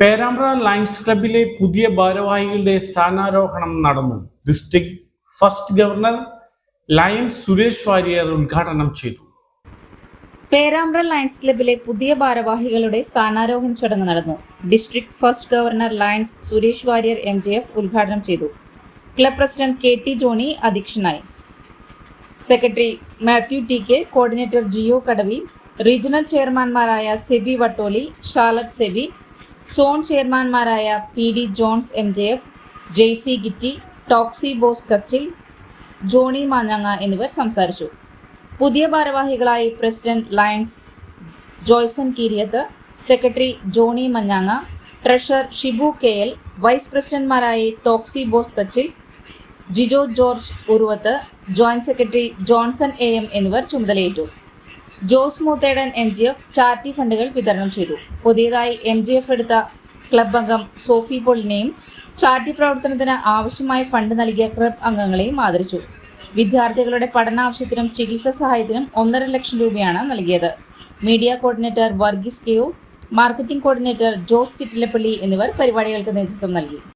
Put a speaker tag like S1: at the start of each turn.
S1: Perambra lions ക്ലബിലെ പുതിയ ഭാരവാഹികളുടെ സ്ഥാനാരോഹണം നടന്നു. District first governor Lions Suresh Warrier ഉദ്ഘാടനം ചെയ്തു.
S2: പേരാമ്പ്ര ലയൺസ് ക്ലബിലെ പുതിയ ഭാരവാഹികളുടെ സ്ഥാനാരോഹണ ചടങ്ങ് നടന്നു. District first governor Lions Suresh Warrier MJF ഉദ്ഘാടനം ചെയ്തു. ക്ലബ് പ്രസിഡന്റ് KT ജോണി അധ്യക്ഷനായി. Secretary Mathew TK, coordinator Jio Kadavi, regional ചെയർമാൻമാരായ സെബി വട്ടോലി, ഷാർലറ്റ് സെബി, സോൺ ചെയർമാൻമാരായ PD Jones MJF, JC Gitty, Toxy Bose Churchill, Johnny മാഞ്ഞങ്ങ എന്നിവർ സംസാരിച്ചു. പുതിയ ഭാരവാഹികളായി president Lions Joyson Keeriyath, secretary Johnny മഞ്ഞാങ്ങ, ട്രഷറർ ഷിബു KL, വൈസ് പ്രസിഡന്റ്മാരായി Toxy Bose Thachil, Jijo George Uruvath, joint secretary Johnson AM എന്നിവർ ചുമതലയേറ്റു. ജോസ് മൂത്തേടൻ MJF ചാരിറ്റി ഫണ്ടുകൾ വിതരണം ചെയ്തു. പുതിയതായി MJF എടുത്ത ക്ലബ് അംഗം സോഫി പോളിനെയും ചാരിറ്റി പ്രവർത്തനത്തിന് ആവശ്യമായ ഫണ്ട് നൽകിയ ക്ലബ് അംഗങ്ങളെയും ആദരിച്ചു. വിദ്യാർത്ഥികളുടെ പഠനാവശ്യത്തിനും ചികിത്സാ സഹായത്തിനും 1.5 ലക്ഷം രൂപയാണ് നൽകിയത്. Media coordinator Varghese KO, marketing coordinator Jose Chittilappally എന്നിവർ പരിപാടികൾക്ക് നേതൃത്വം നൽകി.